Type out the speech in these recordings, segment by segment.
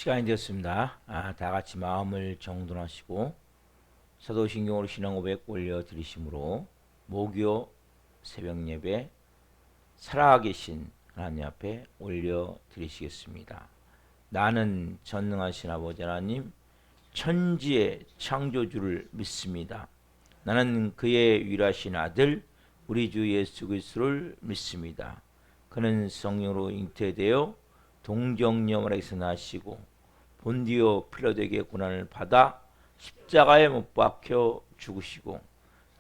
시간이 되었습니다. 다 같이 마음을 정돈하시고 사도신경으로 신앙 고백 올려드리심으로 목요 새벽 예배 살아계신 하나님 앞에 올려드리시겠습니다. 나는 전능하신 아버지 하나님 천지의 창조주를 믿습니다. 나는 그의 유일하신 아들 우리 주 예수 그리스도를 믿습니다. 그는 성령으로 잉태되어 동정녀마리아에서 나시고 본디오 필라도에게 고난을 받아 십자가에 못 박혀 죽으시고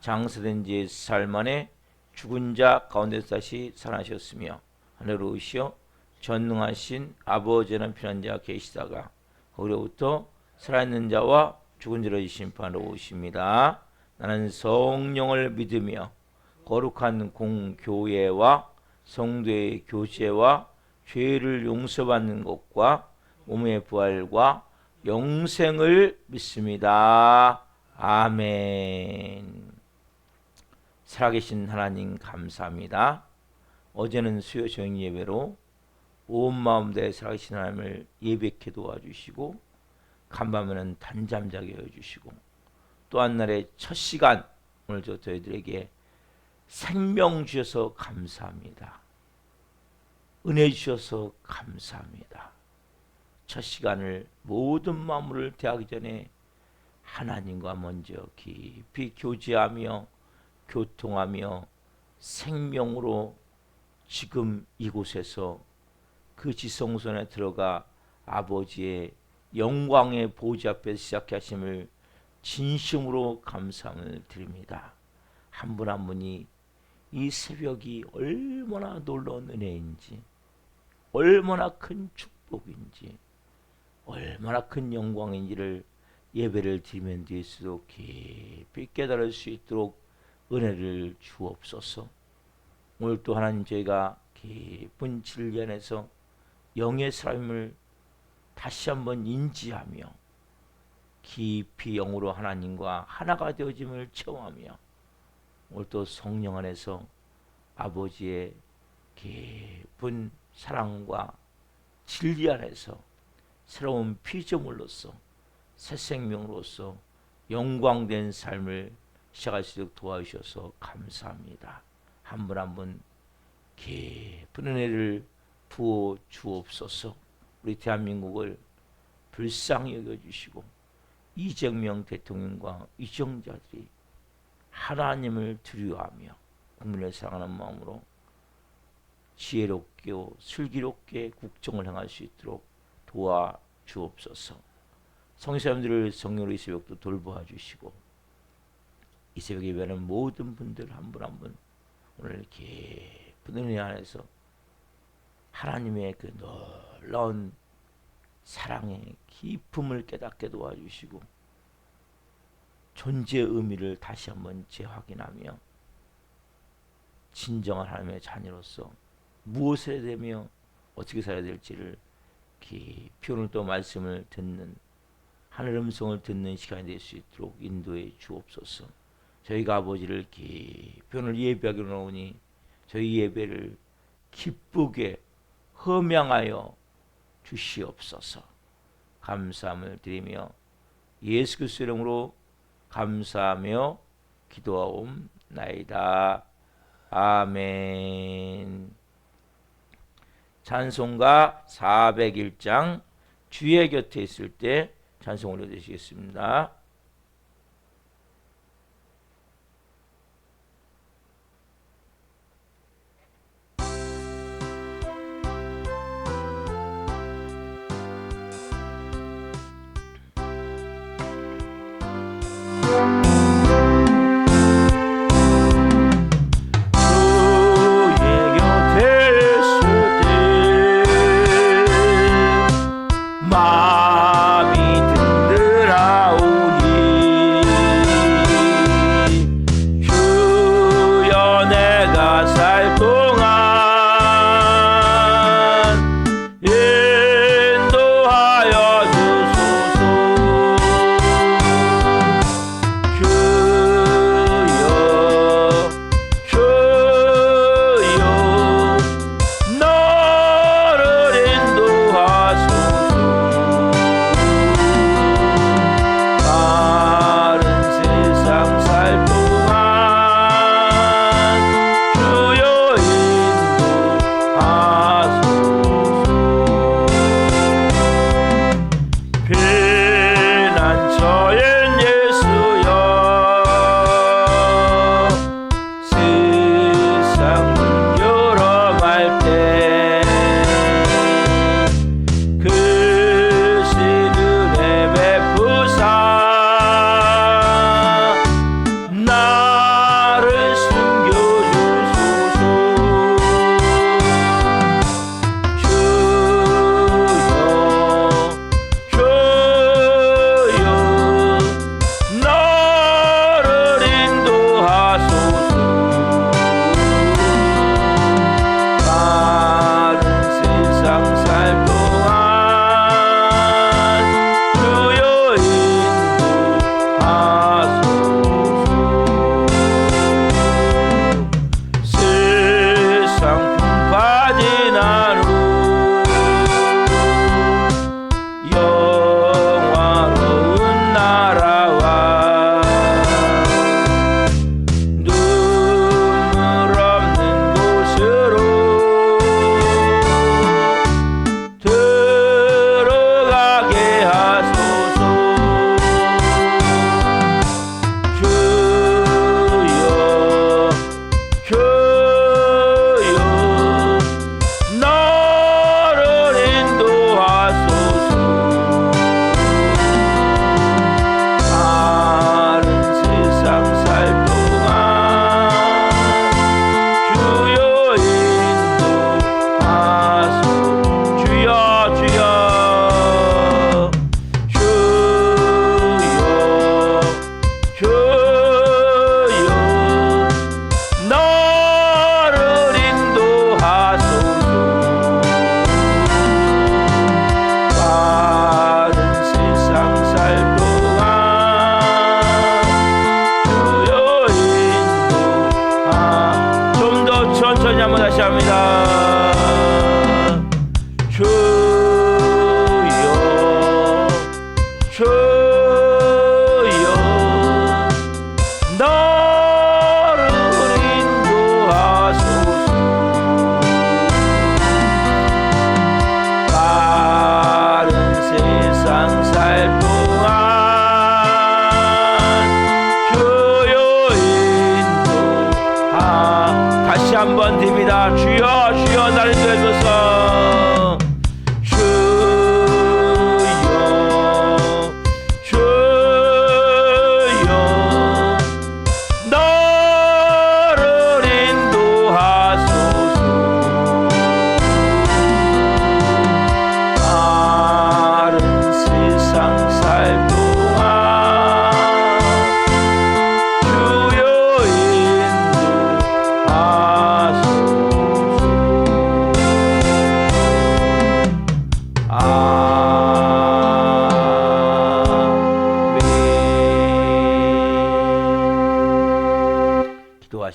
장사된 지 사흘 만에 죽은 자 가운데서 다시 살아나셨으며 하늘로 오시어 전능하신 아버지라는 편한 자가 계시다가 거기로부터 살아있는 자와 죽은 자를 심판하러 오십니다. 나는 성령을 믿으며 거룩한 공교회와 성도의 교제와 죄를 용서받는 것과 몸의 부활과 영생을 믿습니다. 아멘. 살아계신 하나님 감사합니다. 어제는 수요 저녁 예배로 온 마음 다해 살아계신 하나님을 예배케 도와주시고 간밤에는 단잠 자게 해주시고 또 한 날의 첫 시간 오늘 저희들에게 생명 주셔서 감사합니다. 은혜 주셔서 감사합니다. 첫 시간을 모든 마음을 대하기 전에 하나님과 먼저 깊이 교제하며 교통하며 생명으로 지금 이곳에서 그 지성소에 들어가 아버지의 영광의 보좌 앞에 시작해 하심을 진심으로 감사함을 드립니다. 한 분 한 분이 이 새벽이 얼마나 놀라운 은혜인지 얼마나 큰 축복인지 얼마나 큰 영광인지를 예배를 드리면 될수록 깊이 깨달을 수 있도록 은혜를 주옵소서. 오늘 또 하나님 저희가 깊은 진리 안에서 영의 삶을 다시 한번 인지하며 깊이 영으로 하나님과 하나가 되어짐을 체험하며 오늘 또 성령 안에서 아버지의 깊은 사랑과 진리 안에서 새로운 피조물로서 새 생명으로서 영광된 삶을 시작할 수 있도록 도와주셔서 감사합니다. 한 분 한 분 깊은 은혜를 부어 주옵소서. 우리 대한민국을 불쌍히 여겨주시고 이재명 대통령과 위정자들이 하나님을 두려워하며 국민을 사랑하는 마음으로 지혜롭게 슬기롭게 국정을 행할 수 있도록 도와주옵소서. 성도님들을 성령으로 이 새벽도 돌보아 주시고 이 새벽 예배하는 모든 분들 한 분 한 분 오늘 깊은 은혜 안에서 하나님의 그 놀라운 사랑의 깊음을 깨닫게 도와주시고 존재의 의미를 다시 한번 재확인하며 진정한 하나님의 자녀로서 무엇을 해야 되며 어떻게 살아야 될지를 깊이 오늘 또 말씀을 듣는 하늘 음성을 듣는 시간이 될 수 있도록 인도해 주옵소서. 저희가 아버지를 깊이 오늘 예배하기로 나오니 저희 예배를 기쁘게 흠양하여 주시옵소서. 감사함을 드리며 예수 그리스도 이름으로 감사하며 기도하옵나이다. 아멘. 찬송가 401장 주의 곁에 있을 때 찬송 올려드리시겠습니다. 마음이 든든하오니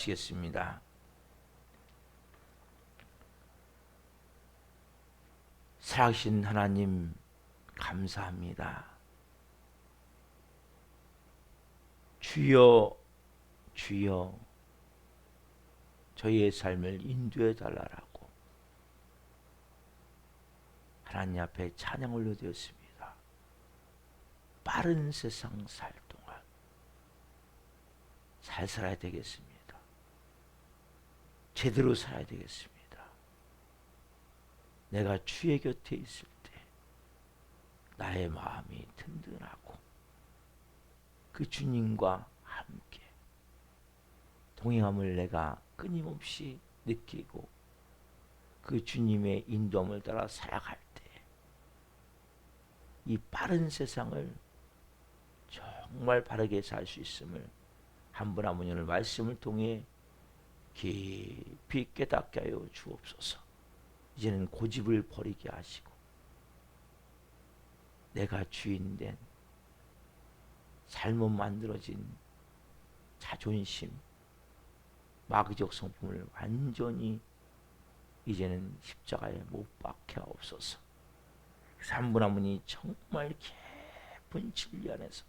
기도하시겠습니다. 살아계신 하나님 감사합니다. 주여 주여 저희의 삶을 인도해 달라라고 하나님 앞에 찬양 올려드렸습니다. 빠른 세상 살 동안 잘 살아야 되겠습니다. 제대로 살아야 되겠습니다. 내가 주의 곁에 있을 때 나의 마음이 든든하고 그 주님과 함께 동행함을 내가 끊임없이 느끼고 그 주님의 인도함을 따라 살아갈 때 이 빠른 세상을 정말 바르게 살 수 있음을 한 분 한 분 오늘 말씀을 통해 깊이 깨닫게 하여 주옵소서. 이제는 고집을 버리게 하시고 내가 주인된 잘못 만들어진 자존심, 마귀적 성품을 완전히 이제는 십자가에 못 박혀 없소서. 한 분 한 분이 정말 깊은 진리 안에서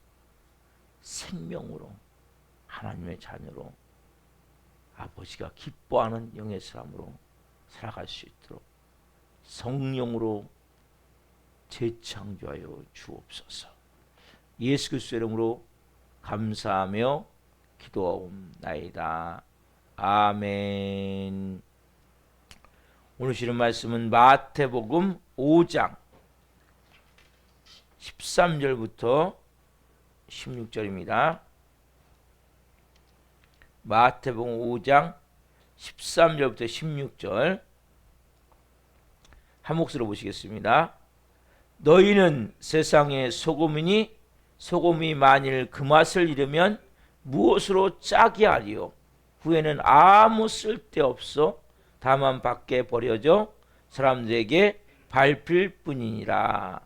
생명으로 하나님의 자녀로 아버지가 기뻐하는 영의 사람으로 살아갈 수 있도록 성령으로 재창조하여 주옵소서. 예수 그리스도의 이름으로 감사하며 기도하옵나이다. 아멘. 오늘 주신 말씀은 마태복음 5장 13절부터 16절입니다. 마태복음 5장 13절부터 16절 한 목소리로 보시겠습니다. 너희는 세상의 소금이니 소금이 만일 그 맛을 잃으면 무엇으로 짜게 하리요? 후에는 아무 쓸데없어 다만 밖에 버려져 사람들에게 밟힐 뿐이니라.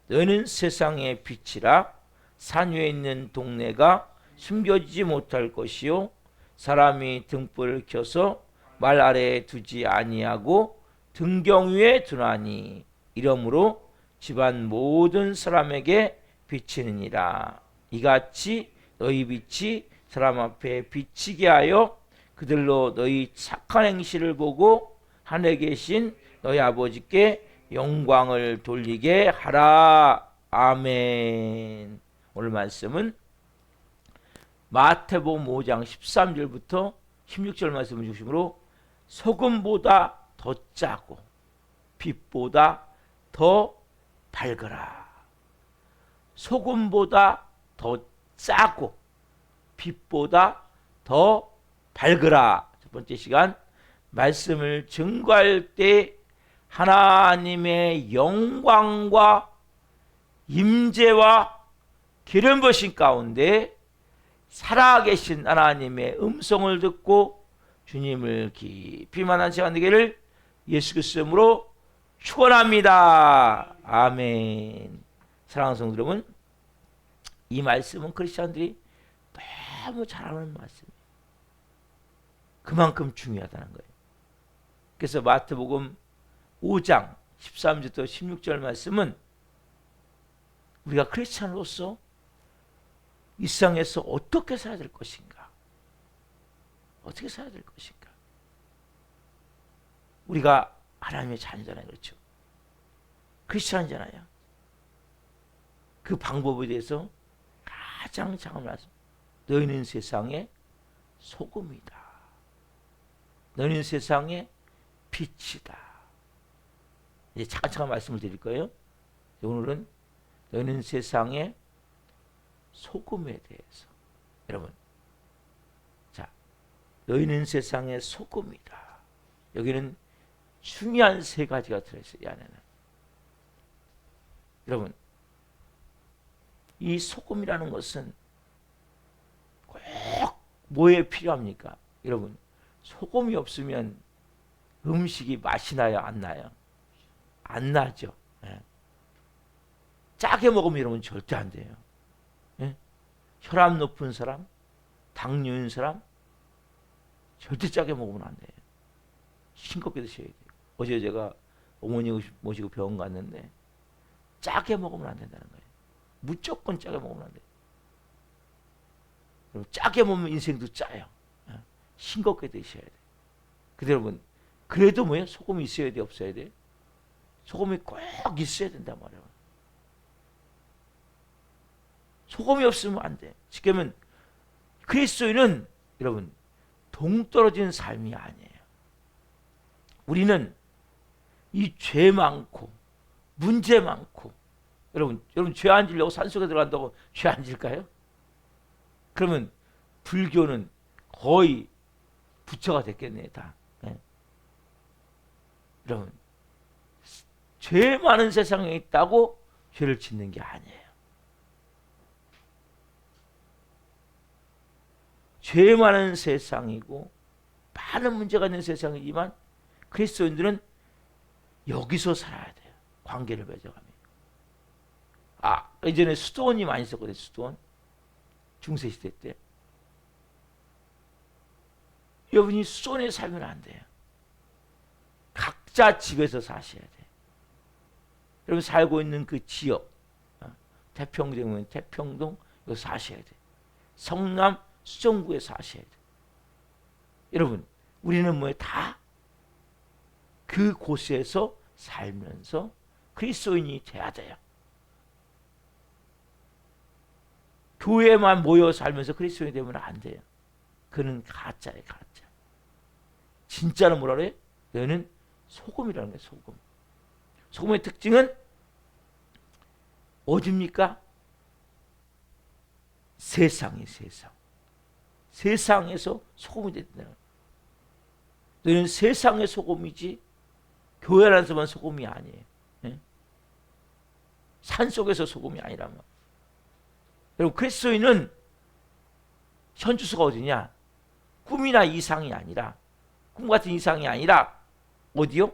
너희는 세상의 빛이라. 산 위에 있는 동네가 숨겨지지 못할 것이요 사람이 등불을 켜서 말 아래에 두지 아니하고 등경 위에 두나니 이러므로 집안 모든 사람에게 비치느니라. 이같이 너희 빛이 사람 앞에 비치게 하여 그들로 너희 착한 행실을 보고 하늘에 계신 너희 아버지께 영광을 돌리게 하라. 아멘. 오늘 말씀은 마태복음 5장 13절부터 16절 말씀을 중심으로 소금보다 더 짜고 빛보다 더 밝으라. 소금보다 더 짜고 빛보다 더 밝으라. 첫 번째 시간 말씀을 증거할 때 하나님의 영광과 임재와 기름 부으신 가운데 살아계신 하나님의 음성을 듣고 주님을 깊이 만난 시간 되기를 예수 그리스도 이름으로 축원합니다. 아멘. 사랑하는 성도 여러분, 이 말씀은 크리스천들이 너무 잘하는 말씀이에요. 그만큼 중요하다는 거예요. 그래서 마태복음 5장 13절부터 16절 말씀은 우리가 크리스천으로서 이 세상에서 어떻게 살아야 될 것인가, 어떻게 살아야 될 것인가. 우리가 하나님의 자녀잖아요. 그렇죠? 크리스천이잖아요. 그 방법에 대해서 가장 장한 말씀. 너희는 세상의 소금이다. 너희는 세상의 빛이다. 이제 차근차근 말씀을 드릴 거예요. 오늘은 너희는 세상의 소금에 대해서. 여러분, 자, 너희는 세상의 소금이다. 여기는 중요한 세 가지가 들어있어요. 이 안에는. 여러분, 이 소금이라는 것은 꼭 뭐에 필요합니까? 여러분, 소금이 없으면 음식이 맛이 나요? 안 나요? 안 나죠. 예. 짜게 먹으면 여러분 절대 안 돼요. 예? 혈압 높은 사람, 당뇨인 사람, 절대 짜게 먹으면 안 돼요. 싱겁게 드셔야 돼요. 어제 제가 어머니 모시고 병원 갔는데 짜게 먹으면 안 된다는 거예요. 무조건 짜게 먹으면 안 돼요. 그럼 짜게 먹으면 인생도 짜요. 싱겁게 드셔야 돼요. 근데 여러분, 그래도 뭐예요? 소금이 있어야 돼, 없어야 돼? 소금이 꼭 있어야 된단 말이에요. 소금이 없으면 안 돼. 쉽게 하면 그리스도인은 여러분 동떨어진 삶이 아니에요. 우리는 이 죄 많고 문제 많고 여러분 죄 안 지려고 산속에 들어간다고 죄 안 질까요? 그러면 불교는 거의 부처가 됐겠네요. 다. 네. 여러분 죄 많은 세상에 있다고 죄를 짓는 게 아니에요. 죄 많은 세상이고 많은 문제가 있는 세상이지만 그리스도인들은 여기서 살아야 돼요. 관계를 맺어가며. 예전에 수도원이 많이 있었거든요. 수도원. 중세시대 때. 여러분이 수도원에 살면 안 돼요. 각자 집에서 사셔야 돼요. 여러분 살고 있는 그 지역, 태평동이면 태평동, 여기 사셔야 돼요. 성남 수정구에 사셔야 돼요. 여러분, 우리는 뭐에 다 그곳에서 살면서 그리스도인이 돼야 돼요. 교회만 모여 살면서 그리스도인이 되면 안 돼요. 그는 가짜예요, 가짜. 진짜는 뭐라 그래요? 너는 소금이라는 거예요, 소금. 소금의 특징은 어디입니까? 세상이 세상. 세상에서 소금이 된다. 너는 세상의 소금이지 교회라서만 소금이 아니에요. 예? 산속에서 소금이 아니라면. 여러분 그리스도인은 현주소가 어디냐? 꿈이나 이상이 아니라 꿈 같은 이상이 아니라 어디요?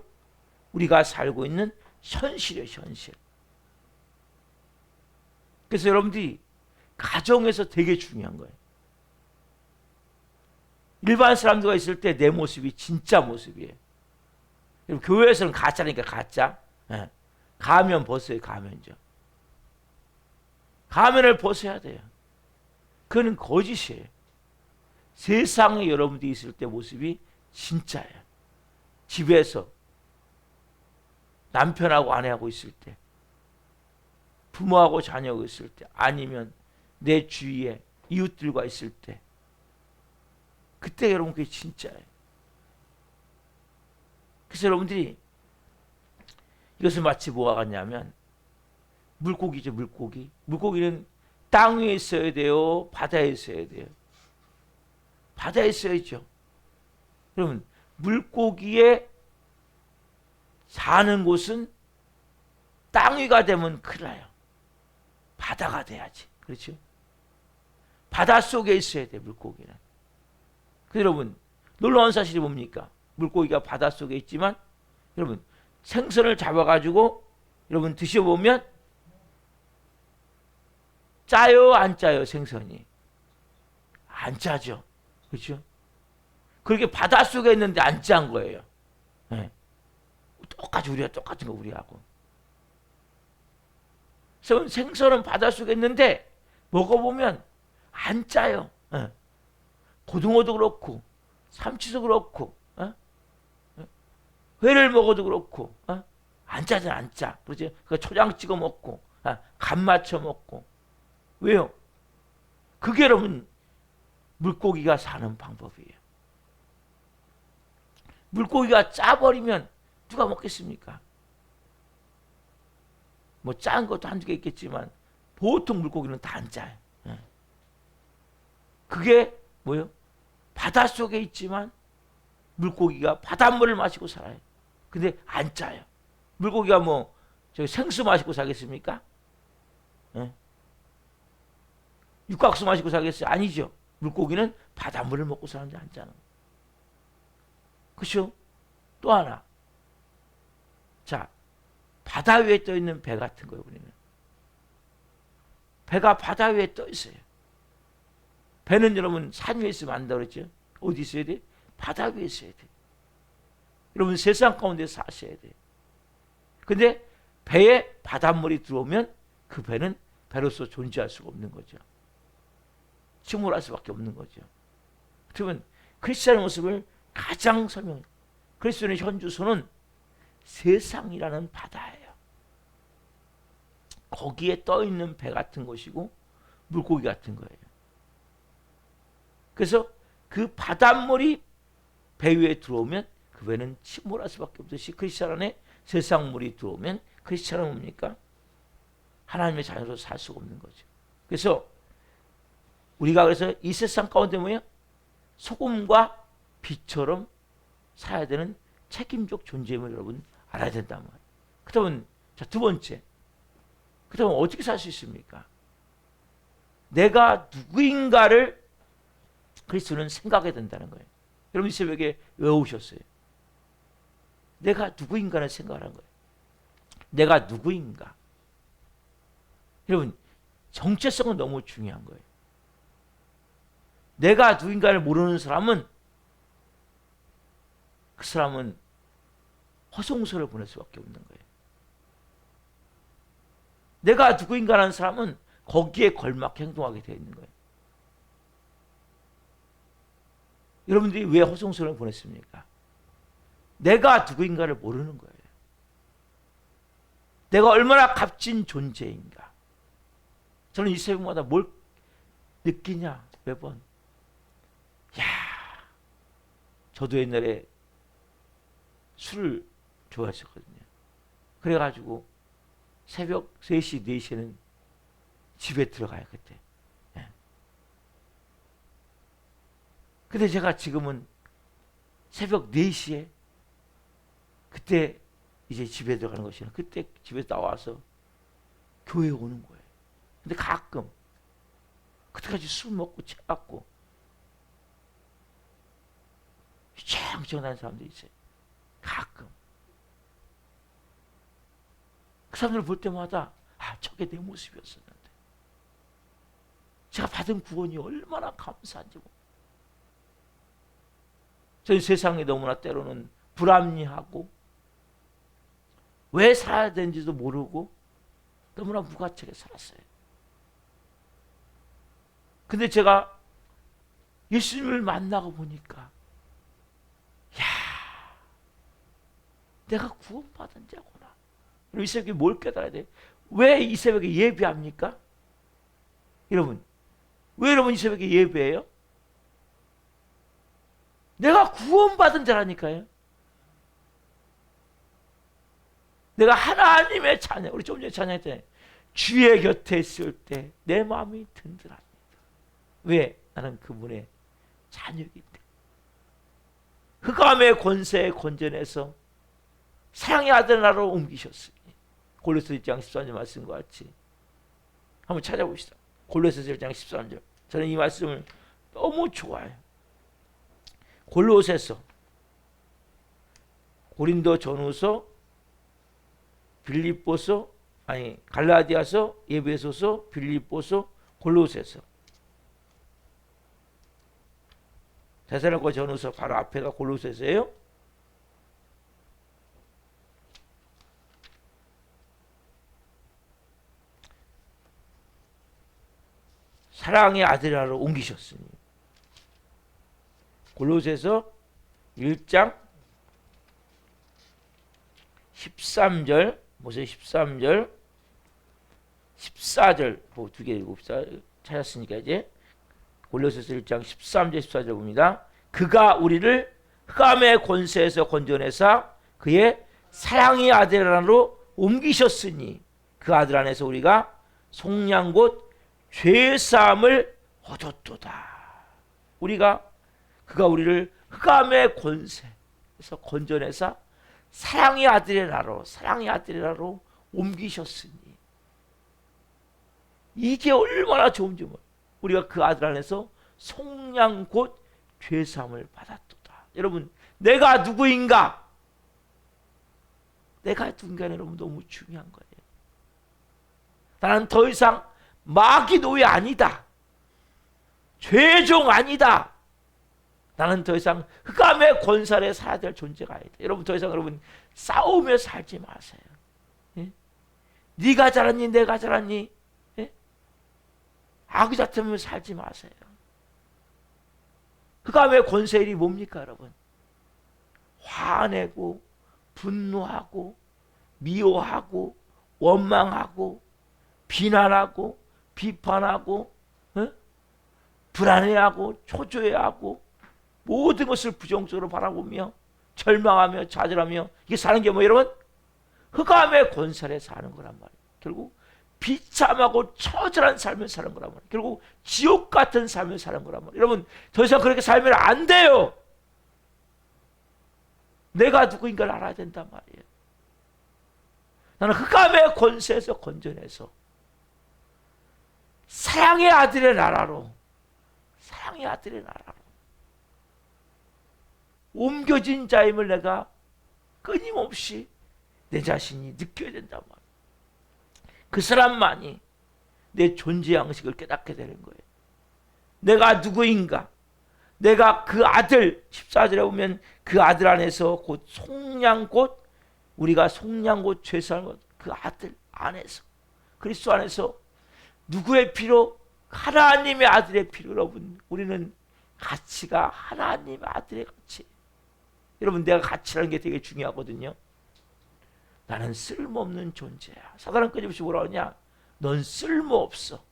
우리가 살고 있는 현실이에요. 현실. 그래서 여러분들이 가정에서 되게 중요한 거예요. 일반 사람들과 있을 때 내 모습이 진짜 모습이에요. 교회에서는 가짜니까 가짜. 예. 가면 벗어요. 가면죠. 가면을 벗어야 돼요. 그건 거짓이에요. 세상에 여러분들이 있을 때 모습이 진짜예요. 집에서 남편하고 아내하고 있을 때, 부모하고 자녀하고 있을 때, 아니면 내 주위에 이웃들과 있을 때, 그때 여러분 그게 진짜예요. 그래서 여러분들이 이것을 마치 뭐가 같냐면 물고기죠, 물고기. 물고기는 땅 위에 있어야 돼요, 바다에 있어야 돼요? 바다에 있어야죠. 그러면 물고기에 사는 곳은 땅 위가 되면 큰일 나요. 바다가 돼야지. 그렇죠? 바다 속에 있어야 돼요, 물고기는. 여러분 놀라운 사실이 뭡니까? 물고기가 바닷속에 있지만 여러분 생선을 잡아가지고 여러분 드셔보면 짜요 안 짜요? 생선이 안 짜죠. 그렇죠? 그렇게 바닷속에 있는데 안 짠 거예요. 네. 똑같이 우리가 똑같은 거 우리하고. 그래서 생선은 바닷속에 있는데 먹어보면 안 짜요. 네. 고등어도 그렇고 삼치도 그렇고 회를 먹어도 그렇고 안 짜잖아. 안 짜. 그렇지? 그 초장 찍어 먹고 간 맞춰 먹고. 왜요? 그게 여러분 물고기가 사는 방법이에요. 물고기가 짜버리면 누가 먹겠습니까? 뭐 짠 것도 한두 개 있겠지만 보통 물고기는 다 안 짜요. 그게 뭐요? 바닷속에 있지만 물고기가 바닷물을 마시고 살아요. 근데 안 짜요. 물고기가 뭐 저기 생수 마시고 살겠습니까? 육각수 마시고 살겠어요? 아니죠. 물고기는 바닷물을 먹고 사는데 안 짜는. 그렇죠? 또 하나. 자, 바다 위에 떠 있는 배 같은 거예요, 우리는. 배가 바다 위에 떠 있어요. 배는 여러분 산 위에 있으면 안 된다고 그랬죠? 어디 있어야 돼? 바다 위에 있어야 돼. 여러분 세상 가운데 사셔야 돼. 근데 배에 바닷물이 들어오면 그 배는 배로서 존재할 수가 없는 거죠. 침몰할 수밖에 없는 거죠. 그러면 크리스천의 모습을 가장 설명해. 그리스도의 현주소는 세상이라는 바다예요. 거기에 떠 있는 배 같은 것이고 물고기 같은 거예요. 그래서 그 바닷물이 배 위에 들어오면 그 배는 침몰할 수밖에 없듯이 크리스천 안에 세상 물이 들어오면 크리스천은 뭡니까? 하나님의 자녀로 살 수가 없는 거죠. 그래서 우리가 그래서 이 세상 가운데 뭐예요? 소금과 빛처럼 살아야 되는 책임적 존재임을 여러분 알아야 된다는 말이에요. 그렇다면 자, 두 번째, 그렇다면 어떻게 살 수 있습니까? 내가 누구인가를 그리스도는 생각해야 된다는 거예요. 여러분 이 새벽에 외우셨어요. 내가 누구인가를 생각하는 거예요. 내가 누구인가? 여러분 정체성은 너무 중요한 거예요. 내가 누구인가를 모르는 사람은 그 사람은 허송세를 보낼 수밖에 없는 거예요. 내가 누구인가라는 사람은 거기에 걸맞게 행동하게 되어 있는 거예요. 여러분들이 왜 허송세를 보냈습니까? 내가 누구인가를 모르는 거예요. 내가 얼마나 값진 존재인가. 저는 이 새벽마다 뭘 느끼냐 매번. 야, 저도 옛날에 술을 좋아했었거든요. 그래가지고 새벽 3시, 4시에는 집에 들어가요, 그때. 예. 근데 제가 지금은 새벽 4시에 그때 이제 집에 들어가는 것이 아니라 그때 집에 나와서 교회에 오는 거예요. 근데 가끔 그때까지 술 먹고 취해갖고 휘청휘청하는 사람들이 있어요. 가끔. 그 사람들을 볼 때마다 아, 저게 내 모습이었었는데 제가 받은 구원이 얼마나 감사한지. 저희 세상에 너무나 때로는 불합리하고 왜 살아야 되는지도 모르고 너무나 무가책에 살았어요. 근데 제가 예수님을 만나고 보니까 야, 내가 구원받은 자구나. 이 새벽에 뭘 깨달아야 돼? 왜 이 새벽에 예배합니까? 여러분, 왜 여러분 이 새벽에 예배해요? 내가 구원받은 자라니까요. 내가 하나님의 자녀, 우리 좀 전에 찬양했잖아요. 주의 곁에 있을 때 내 마음이 든든합니다. 왜? 나는 그분의 자녀이기 때문에. 흑암의 권세에 건져내서 사랑의 아들 나라로 옮기셨으니 골로새 1장 13절 말씀과 같이 한번 찾아봅시다. 골로새 1장 13절. 저는 이 말씀을 너무 좋아해요. 골로새서, 고린도 전후서, 빌립보서, 아니 갈라디아서, 에베소서, 빌립보서, 골로새서. 데살로니가 전후서 바로 앞에가 골로새서예요. 사랑의 아들이라로 옮기셨으니. 골로새서 1장 13절, 모세 13절, 14절, 두 개 읽읍시다. 찾았으니까 이제 골로새서 1장 13절, 14절 봅니다. 그가 우리를 흑암의 권세에서 건져내사 그의 사랑의 아들 안으로 옮기셨으니 그 아들 안에서 우리가 속량 곧 죄사함을 얻었도다. 그가 우리를 흑암의 권세에서 건져내사 사랑의 아들의 나라로 옮기셨으니. 이게 얼마나 좋은지 몰라요. 우리가 그 아들 안에서 속량 곧 죄사함을 받았도다. 여러분, 내가 누구인가? 내가 누군가는 여러분 너무 중요한 거예요. 나는 더 이상 마귀 노예 아니다. 죄종 아니다. 나는 더 이상 흑암의 권세 아래 살아야 될 존재가 아니다. 여러분 더 이상 여러분 싸우며 살지 마세요. 예? 네가 잘했니 내가 잘했니? 예? 아구 다투며 살지 마세요. 흑암의 권세의 일이 뭡니까 여러분? 화내고 분노하고 미워하고 원망하고 비난하고 비판하고 불안해하고 초조해하고 모든 것을 부정적으로 바라보며 절망하며 좌절하며 이게 사는 게 뭐 여러분? 흑암의 권세에 사는 거란 말이에요. 결국 비참하고 처절한 삶을 사는 거란 말이에요. 결국 지옥 같은 삶을 사는 거란 말이에요. 여러분 더 이상 그렇게 살면 안 돼요. 내가 누구인가를 알아야 된단 말이에요. 나는 흑암의 권세에서 건져내서 사랑의 아들의 나라로 옮겨진 자임을 내가 끊임없이 내 자신이 느껴야 된단 말이에요. 그 사람만이 내 존재 양식을 깨닫게 되는 거예요. 내가 누구인가? 내가 그 아들, 14절에 보면 그 아들 안에서 곧 속량곧 우리가 속량곧 죄사한 것, 그 아들 안에서 그리스도 안에서 누구의 피로? 하나님의 아들의 피로. 여러분 우리는 가치가 하나님의 아들의 가치. 여러분 내가 가치라는 게 되게 중요하거든요. 나는 쓸모없는 존재야. 사단은 끊임없이 뭐라 하냐? 넌 쓸모없어.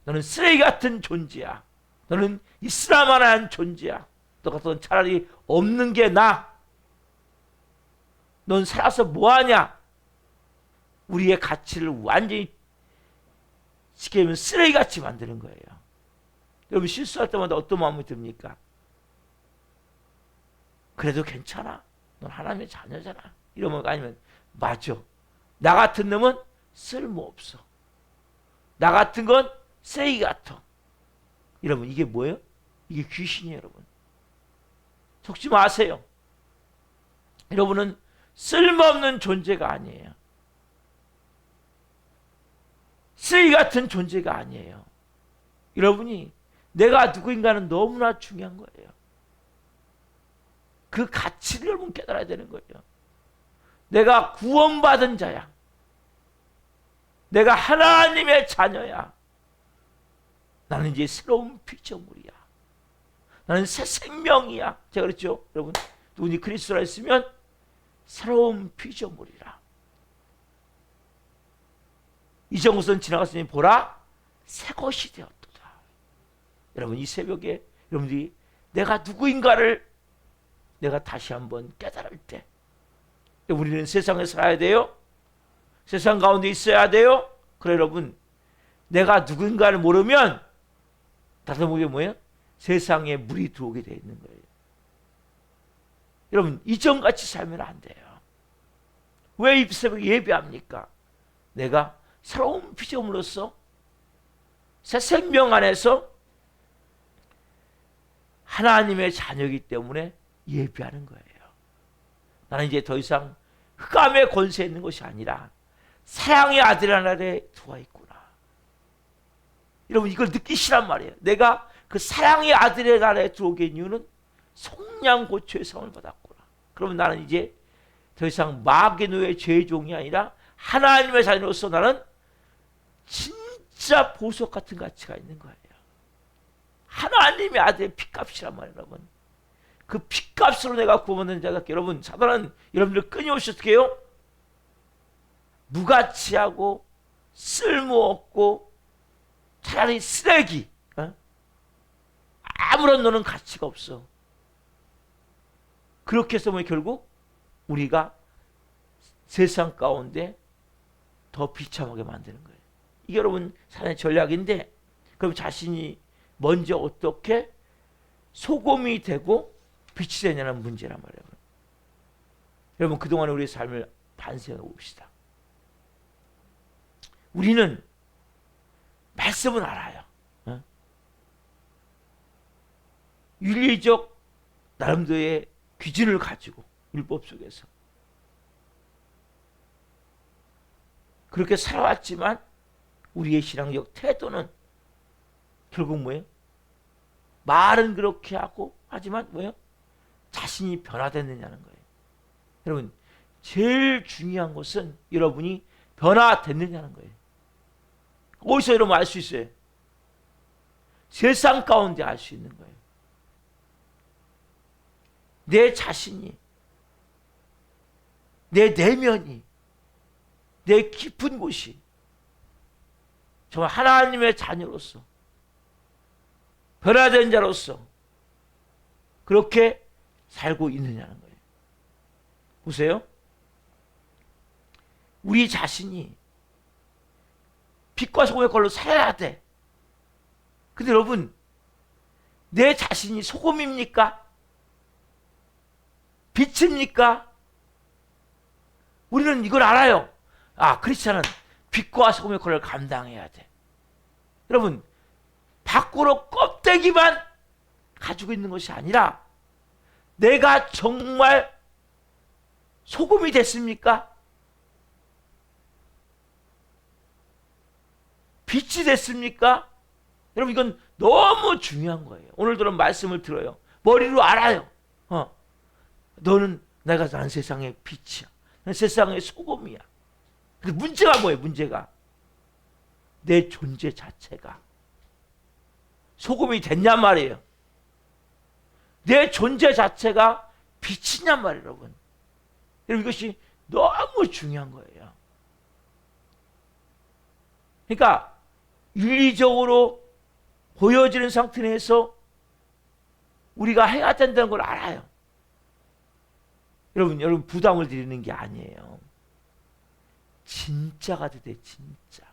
너는 쓰레기 같은 존재야. 너는 있으라만한 존재야. 너 같은 차라리 없는 게 나아. 넌 살아서 뭐하냐? 우리의 가치를 완전히 쉽게 얘기하면 쓰레기같이 만드는 거예요. 여러분 실수할 때마다 어떤 마음이 듭니까? 그래도 괜찮아. 넌 하나님의 자녀잖아. 이러면 아니면 맞아. 나 같은 놈은 쓸모없어. 나 같은 건 쓰레기 같아. 여러분 이게 뭐예요? 이게 귀신이에요. 여러분 속지 마세요. 여러분은 쓸모없는 존재가 아니에요. 쓰레기 같은 존재가 아니에요. 여러분이 내가 누구인가는 너무나 중요한 거예요. 그 가치를 여러분 깨달아야 되는 거예요. 내가 구원받은 자야. 내가 하나님의 자녀야. 나는 이제 새로운 피조물이야. 나는 새 생명이야. 제가 그랬죠. 여러분 누구니 그리스도라 했으면 새로운 피조물이라. 이전 것은 지나갔으니 보라 새 것이 되었도다. 여러분 이 새벽에 여러분들이 내가 누구인가를 내가 다시 한번 깨달을 때 우리는 세상에 살아야 돼요. 세상 가운데 있어야 돼요. 그래 여러분 내가 누구인가를 모르면 다른 목에 뭐예요? 세상에 물이 들어오게 되어 있는 거예요. 여러분 이전같이 살면 안 돼요. 왜 이 새벽에 예배합니까? 내가 새로운 피조물로서 새 생명 안에서 하나님의 자녀이기 때문에 예배하는 거예요. 나는 이제 더 이상 흑암의 권세에 있는 것이 아니라 사랑의 아들 하나에 들어와 있구나. 여러분 이걸 느끼시란 말이에요. 내가 그 사랑의 아들의 나라에 들어오게 된 이유는 속량고초의 상을 받았구나. 그러면 나는 이제 더 이상 마귀의 노예 죄의 종이 아니라 하나님의 자녀로서 나는 진짜 보석 같은 가치가 있는 거예요. 하나님의 아들의 핏값이란 말이에요. 여러분 그 핏값으로 내가 구원받는 자가 여러분 사단은 여러분들 끊임없이 어떻게 해요? 무가치하고 쓸모없고 차라리 쓰레기, 아무런 너는 가치가 없어. 그렇게 해서 뭐 결국 우리가 세상 가운데 더 비참하게 만드는 거예요. 이게 여러분 사단의 전략인데, 그럼 자신이 먼저 어떻게 소금이 되고 빛이 되냐는 문제란 말이에요. 여러분 그동안 우리의 삶을 반성해 봅시다. 우리는 말씀은 알아요. 윤리적 나름대로의 기준을 가지고 율법 속에서 그렇게 살아왔지만 우리의 신앙적 태도는 결국 뭐예요? 말은 그렇게 하고 하지만 뭐예요? 자신이 변화됐느냐는 거예요. 여러분, 제일 중요한 것은 여러분이 변화됐느냐는 거예요. 어디서 여러분 알 수 있어요? 세상 가운데 알 수 있는 거예요. 내 자신이, 내 내면이, 내 깊은 곳이 정말 하나님의 자녀로서 변화된 자로서 그렇게 살고 있느냐는 거예요. 보세요. 우리 자신이 빛과 소금의 걸로 살아야 돼. 근데 여러분, 내 자신이 소금입니까? 빛입니까? 우리는 이걸 알아요. 아, 크리스찬은 빛과 소금의 역할을 감당해야 돼. 여러분, 밖으로 껍데기만 가지고 있는 것이 아니라 내가 정말 소금이 됐습니까? 빛이 됐습니까? 여러분, 이건 너무 중요한 거예요. 오늘들은 말씀을 들어요. 머리로 알아요. 나는 세상의 빛이야. 난 세상의 소금이야. 근데 문제가 뭐예요? 문제가 내 존재 자체가 소금이 됐냔 말이에요. 내 존재 자체가 빛이냔 말이에요, 여러분. 여러분, 이것이 너무 중요한 거예요. 그러니까 윤리적으로 보여지는 상태 내에서 우리가 해야 된다는 걸 알아요. 여러분 부담을 드리는 게 아니에요. 진짜가 돼, 진짜.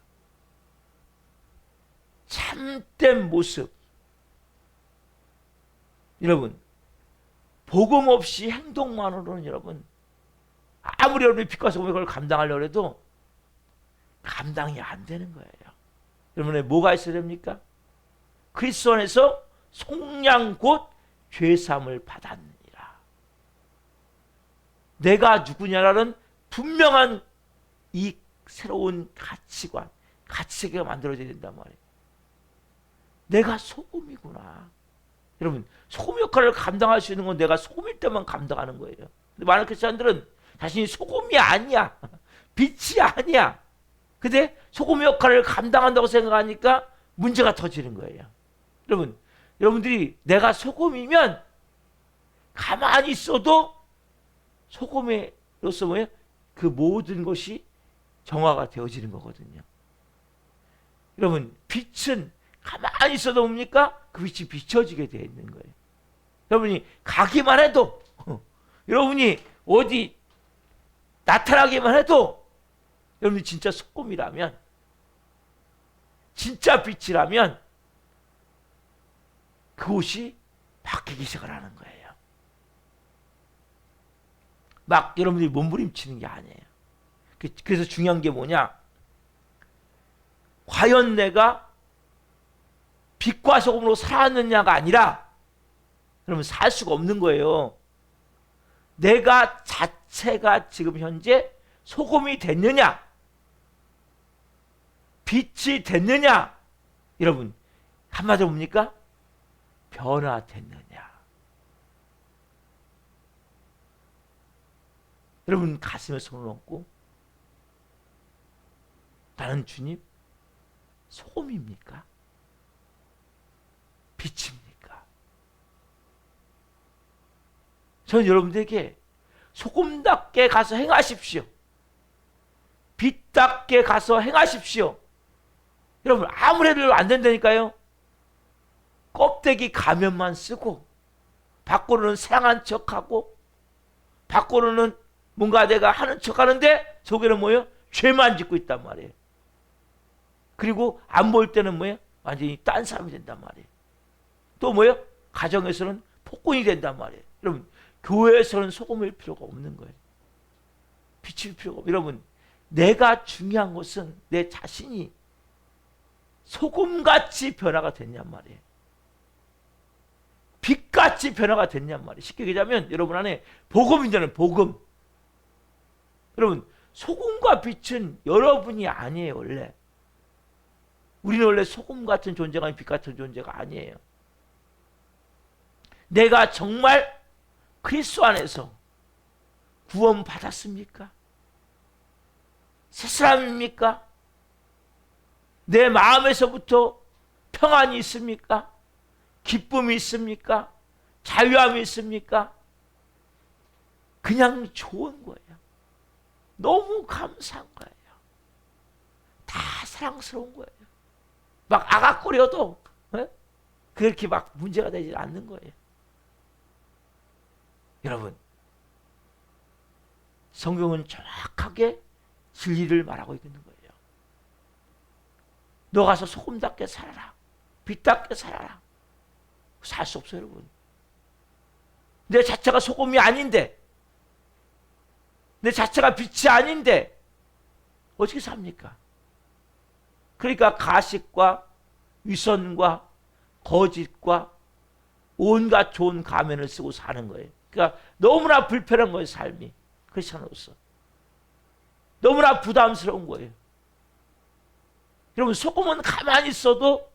참된 모습. 여러분, 복음 없이 행동만으로는 여러분, 아무리 여러분이 빛과 소금의 걸 감당하려고 해도 감당이 안 되는 거예요. 여러분의 뭐가 있어야 됩니까? 그리스도 안에서 속량 곧 죄사함을 받았느니라. 내가 누구냐라는 분명한 이 새로운 가치관, 가치세계가 만들어져야 된단 말이에요. 내가 소금이구나. 여러분, 소금 역할을 감당할 수 있는 건 내가 소금일 때만 감당하는 거예요. 근데 많은 크리스찬들은 자신이 소금이 아니야. 빛이 아니야. 근데 소금 역할을 감당한다고 생각하니까 문제가 터지는 거예요. 여러분들이 내가 소금이면 가만히 있어도 소금으로서 뭐예요? 그 모든 것이 정화가 되어지는 거거든요. 여러분, 빛은 가만히 있어도 뭡니까? 그 빛이 비춰지게 되어 있는 거예요. 여러분이 가기만 해도, 여러분이 어디 나타나기만 해도, 여러분이 진짜 소금이라면, 진짜 빛이라면, 그곳이 바뀌기 시작을 하는 거예요. 막 여러분들이 몸부림치는 게 아니에요. 그래서 중요한 게 뭐냐? 과연 내가 빛과 소금으로 살았느냐가 아니라, 여러분, 살 수가 없는 거예요. 내가 자체가 지금 현재 소금이 됐느냐? 빛이 됐느냐? 여러분, 한마디로 뭡니까? 변화됐느냐? 여러분, 가슴에 손을 얹고 나는 주님 소금입니까? 빛입니까? 저는 여러분들에게 소금답게 가서 행하십시오. 빛답게 가서 행하십시오. 여러분, 아무래도 안 된다니까요. 껍데기 가면만 쓰고 밖으로는 상한 척하고 밖으로는 뭔가 내가 하는 척하는데 속에는 뭐예요? 죄만 짓고 있단 말이에요. 그리고 안 보일 때는 뭐예요? 완전히 딴 사람이 된단 말이에요. 또 뭐예요? 가정에서는 폭군이 된단 말이에요. 여러분, 교회에서는 소금일 필요가 없는 거예요. 비칠 필요가 없어요. 여러분, 내가 중요한 것은 내 자신이 소금같이 변화가 됐냔 말이에요. 빛같이 변화가 됐냔 말이에요. 쉽게 얘기하자면 여러분 안에 복음이잖아요. 복음. 여러분, 소금과 빛은 여러분이 아니에요. 원래 우리는 원래 소금 같은 존재가 아닌 빛 같은 존재가 아니에요. 내가 정말 그리스도 안에서 구원 받았습니까? 새 사람입니까? 내 마음에서부터 평안이 있습니까? 기쁨이 있습니까? 자유함이 있습니까? 그냥 좋은 거예요. 너무 감사한 거예요. 다 사랑스러운 거예요. 막 아각거려도 그렇게 막 문제가 되지 않는 거예요. 여러분, 성경은 정확하게 진리를 말하고 있는 거예요. 너 가서 소금답게 살아라. 빛답게 살아라. 살 수 없어요, 여러분. 내 자체가 소금이 아닌데, 내 자체가 빛이 아닌데 어떻게 삽니까? 그러니까 가식과 위선과 거짓과 온갖 좋은 가면을 쓰고 사는 거예요. 그러니까 너무나 불편한 거예요, 삶이. 크리스천으로서. 너무나 부담스러운 거예요. 여러분, 소금은 가만히 있어도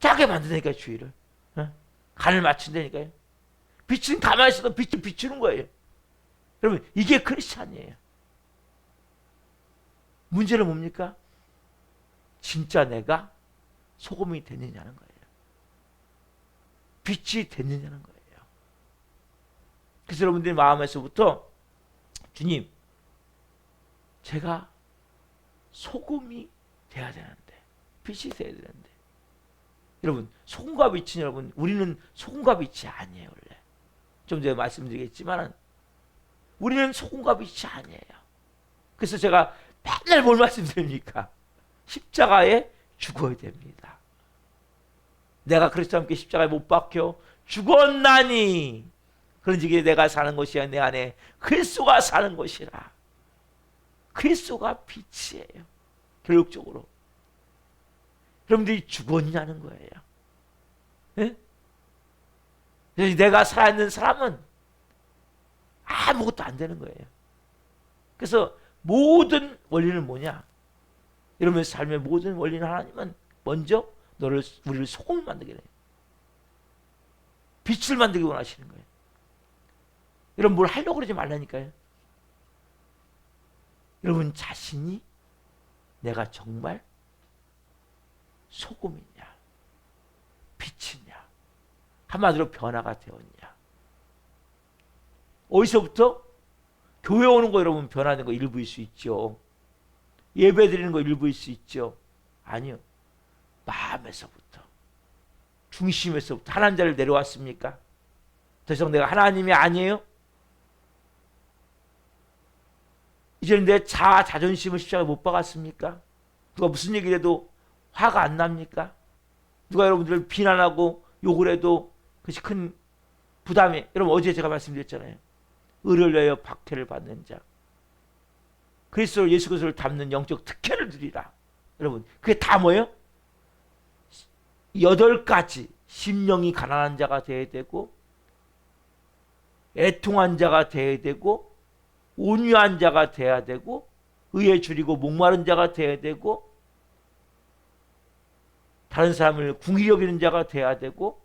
짜게 만드니까 주의를. 간을 맞춘다니까요. 빛은 가만히 있어도 빛을 비추는 거예요. 여러분, 이게 크리스찬이에요. 문제는 뭡니까? 진짜 내가 소금이 됐느냐는 거예요. 빛이 됐느냐는 거예요. 그래서 여러분들의 마음에서부터 주님, 제가 소금이 돼야 되는데, 빛이 돼야 되는데. 여러분, 소금과 빛은 여러분, 우리는 소금과 빛이 아니에요, 원래. 좀 전에 말씀드리겠지만 우리는 소금과 빛이 아니에요. 그래서 제가 맨날 뭘 말씀드립니까? 십자가에 죽어야 됩니다. 내가 그리스도와 함께 십자가에 못 박혀 죽었나니 그런즉 내가 사는 것이 아니라 내 안에 그리스도가 사는 것이라. 그리스도가 빛이에요. 결국적으로. 여러분들이 죽었냐는 거예요. 네? 내가 살아있는 사람은 아무것도 안 되는 거예요. 그래서 모든 원리는 뭐냐? 이러면 삶의 모든 원리는 하나님은 먼저 우리를 소금을 만들게 돼요. 빛을 만들기 원하시는 거예요. 여러분, 뭘 하려고 그러지 말라니까요. 여러분 자신이 내가 정말 소금이냐 빛이냐, 한마디로 변화가 되었냐. 어디서부터? 교회 오는 거 여러분 변화된 거 일부일 수 있죠. 예배 드리는 거 일부일 수 있죠. 아니요. 마음에서부터, 중심에서부터. 하나님 자리를 내려왔습니까? 더 이상 내가 하나님이 아니에요? 이제는 내 자존심을 십자가에 못 박았습니까? 누가 무슨 얘기를 해도 화가 안 납니까? 누가 여러분들을 비난하고 욕을 해도 그것이 큰 부담이. 여러분, 어제 제가 말씀드렸잖아요. 의를 위하여 박해를 받는 자, 그리스도 예수 그리스도를 닮는 영적 특혜를 누리라. 여러분, 그게 다 뭐예요? 8가지. 심령이 가난한 자가 되어야 되고, 애통한 자가 되어야 되고, 온유한 자가 되어야 되고, 의에 줄이고 목마른 자가 되어야 되고, 다른 사람을 궁히 여기는 자가 되어야 되고,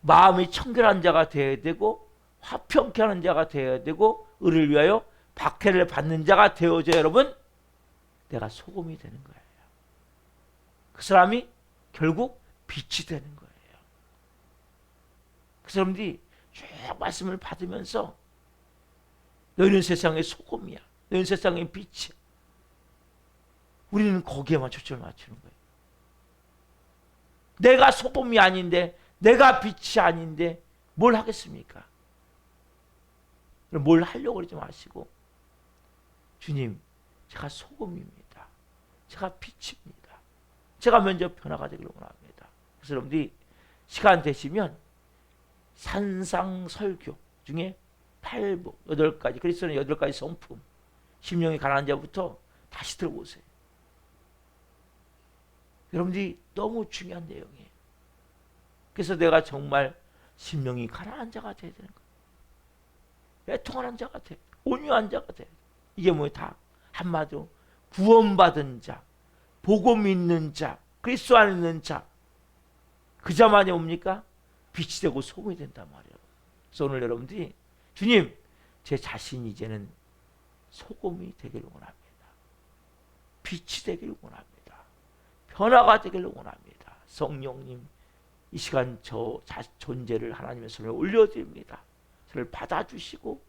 마음이 청결한 자가 되어야 되고, 화평케 하는 자가 되어야 되고, 의를 위하여 박해를 받는 자가 되어져. 여러분, 내가 소금이 되는 거예요. 그 사람이 결국 빛이 되는 거예요. 그 사람들이 쭉 말씀을 받으면서 너희는 세상의 소금이야, 너희는 세상의 빛이야. 우리는 거기에만 초점을 맞추는 거예요. 내가 소금이 아닌데, 내가 빛이 아닌데 뭘 하겠습니까? 뭘 하려고 그러지 마시고, 주님, 제가 소금입니다. 제가 빛입니다. 제가 먼저 변화가 되기를 원합니다. 그래서 여러분들이 시간 되시면 산상설교 중에 8부, 8가지, 그리스도는 8가지 성품, 심령이 가난한 자부터 다시 들어보세요. 여러분들이 너무 중요한 내용이에요. 그래서 내가 정말 심령이 가난한 자가 되어야 되는 거예요. 애통하는 자가 돼, 온유한 자가 돼. 이게 뭐예요? 다 한마디로 구원받은 자, 복음 있는 자, 그리스도 안에 있는 자. 그 자만이 뭡니까? 빛이 되고 소금이 된단 말이에요. 그래서 오늘 여러분들이 주님, 제 자신이 이제는 소금이 되기를 원합니다. 빛이 되기를 원합니다. 변화가 되기를 원합니다. 성령님, 이 시간 저 존재를 하나님의 손에 올려드립니다. 저를 받아주시고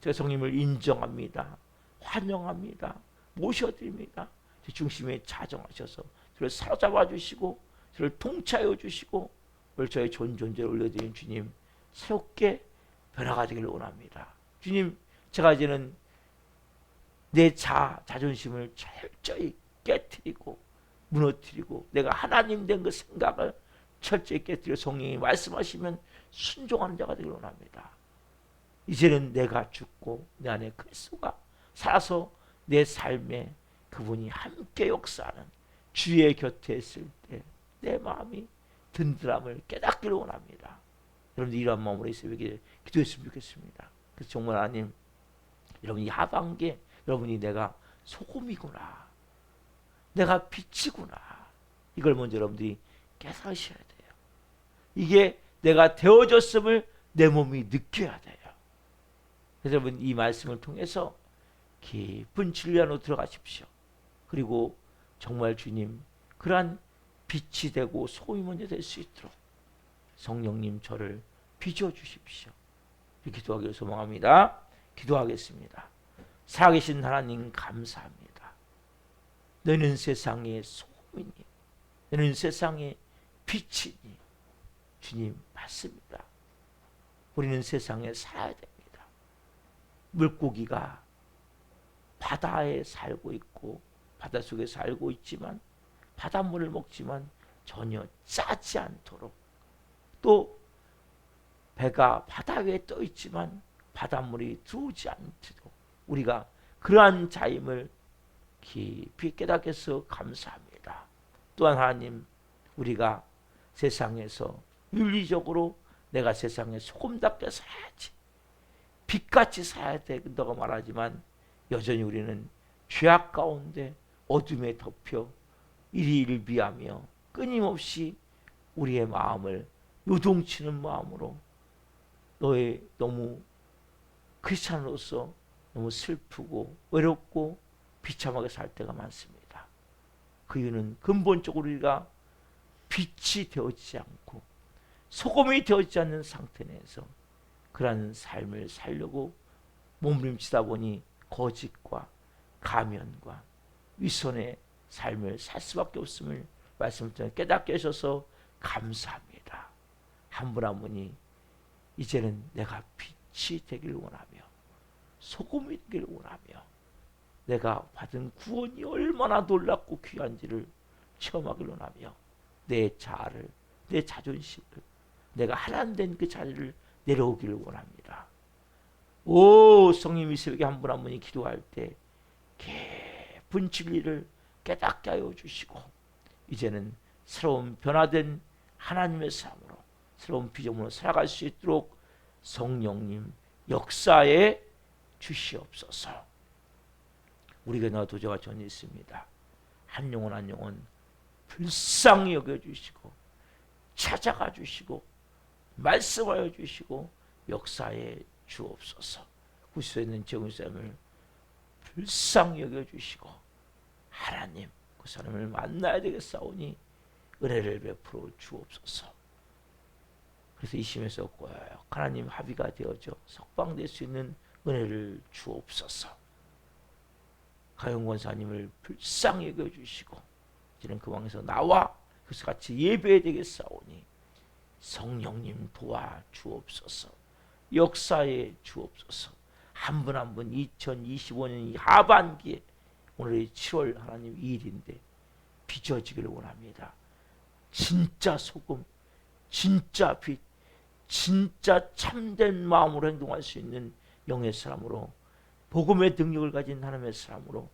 제가 성령님을 인정합니다. 환영합니다. 모셔드립니다. 제 중심에 자정하셔서 저를 사로잡아 주시고 저를 통치하여 주시고 오늘 저의 존재를 올려드린 주님, 새롭게 변화가 되기를 원합니다. 주님, 제가 이제는 내 자존심을 철저히 깨뜨리고 무너뜨리고 내가 하나님 된 그 생각을 철저히 깨뜨려 성령이 말씀하시면 순종하는 자가 되기를 원합니다. 이제는 내가 죽고 내 안에 그리스도가 살아서 내 삶에 그분이 함께 역사하는 주의 곁에 있을 때 내 마음이 든든함을 깨닫기를 원합니다. 여러분들 이러한 마음으로 이 새벽에 기도했으면 좋겠습니다. 그래서 정말 하나님, 여러분 이 하반기에 여러분이 내가 소금이구나, 내가 빛이구나, 이걸 먼저 여러분들이 깨달으셔야 돼요. 이게 내가 되어졌음을 내 몸이 느껴야 돼요. 그래서 여러분 이 말씀을 통해서 깊은 진리 안으로 들어가십시오. 그리고 정말 주님, 그러한 빛이 되고 소금이 먼저 될 수 있도록 성령님 저를 빚어주십시오. 이렇게 기도하기를 소망합니다. 기도하겠습니다. 살아계신 하나님 감사합니다. 너는 세상의 소금이니 너는 세상의 빛이니 주님 맞습니다. 우리는 세상에 살아야 됩니다. 물고기가 바다에 살고 있고 바닷속에 살고 있지만 바닷물을 먹지만 전혀 짜지 않도록, 또 배가 바다 위에 떠 있지만 바닷물이 들어오지 않도록 우리가 그러한 자임을 깊이 깨닫게 해서 감사합니다. 또한 하나님, 우리가 세상에서 윤리적으로 내가 세상에 소금답게 살아야지, 빛같이 살아야 된다고 말하지만 여전히 우리는 죄악 가운데 어둠에 덮여 일희일비하며 끊임없이 우리의 마음을 요동치는 마음으로 너의 너무 크리스찬으로서 너무 슬프고 외롭고 비참하게 살 때가 많습니다. 그 이유는 근본적으로 우리가 빛이 되어지지 않고 소금이 되어지지 않는 상태 내에서 그러한 삶을 살려고 몸부림치다 보니 거짓과 가면과 위선의 삶을 살 수밖에 없음을 말씀을 통해 깨닫게 하셔서 감사합니다. 한 분 한 분이 이제는 내가 빛이 되기를 원하며 소금이 되기를 원하며 내가 받은 구원이 얼마나 놀랍고 귀한지를 체험하기를 원하며 내 자아를, 내 자존심을, 내가 하나님 된 그 자리를 내려오기를 원합니다. 오, 성령님 이 새벽에 한 분 한 분이 기도할 때 깊은 진리를 깨닫게 하여 주시고 이제는 새로운 변화된 하나님의 삶으로 새로운 비전으로 살아갈 수 있도록 성령님 역사에 주시옵소서. 우리가 나 도저가 전혀 있습니다. 한 영혼 한 영혼 불쌍히 여겨주시고 찾아가 주시고 말씀하여 주시고 역사에 주옵소서. 구시에 있는 정의사님을 불쌍히 여겨주시고 하나님 그 사람을 만나야 되겠사오니 은혜를 베풀어 주옵소서. 그래서 이 심에서 꼭 하나님 합의가 되어져 석방될 수 있는 은혜를 주옵소서. 가영 권사님을 불쌍히 여겨주시고 이제는 그 방에서 나와 그래서 같이 예배해야 되겠사오니 성령님 도와 주옵소서. 역사에 주옵소서. 한 분 한 분 2025년 이 하반기에 오늘이 7월 하나님 2일인데 빚어지기를 원합니다. 진짜 소금, 진짜 빛, 진짜 참된 마음으로 행동할 수 있는 영의 사람으로, 복음의 능력을 가진 하나님의 사람으로,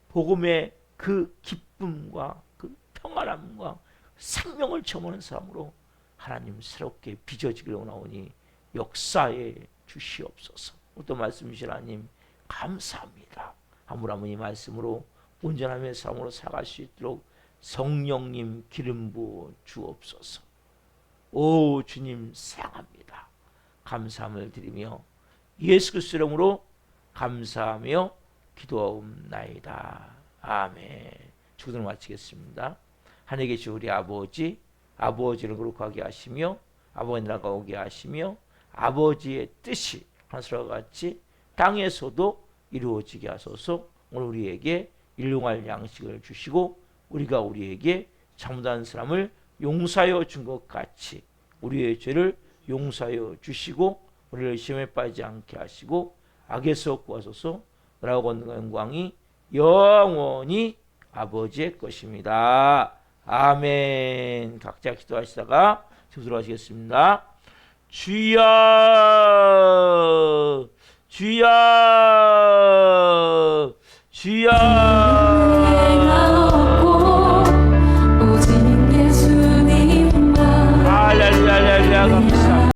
복음의 그 기쁨과 그 평안함과 생명을 체험하는 사람으로 하나님 새롭게 빚어지기를 원하오니 역사에 주시옵소서. 또 말씀 주신 하나님 감사합니다. 한 분 한 분이 말씀으로 온전함의 삶으로 살아갈 수 있도록 성령님 기름 부어 주옵소서. 오 주님 사랑합니다. 감사함을 드리며 예수 그리스도 이름으로 감사하며 기도하옵나이다. 아멘. 주기도를 마치겠습니다. 하늘에 계신 우리 아버지, 아버지를 거룩하게 하시며 아버지 나라가 오게 하시며 아버지의 뜻이 하늘과 같이 땅에서도 이루어지게 하소서. 오늘 우리에게 일용할 양식을 주시고 우리가 우리에게 잘못한 사람을 용서하여 준 것 같이 우리의 죄를 용서하여 주시고 우리를 시험에 빠지지 않게 하시고 악에서 구하소서. 나라와 권능과 영광이 영원히 아버지의 것입니다. 아멘. 각자 기도하시다가 기도로 하시겠습니다. 주여 주여 주여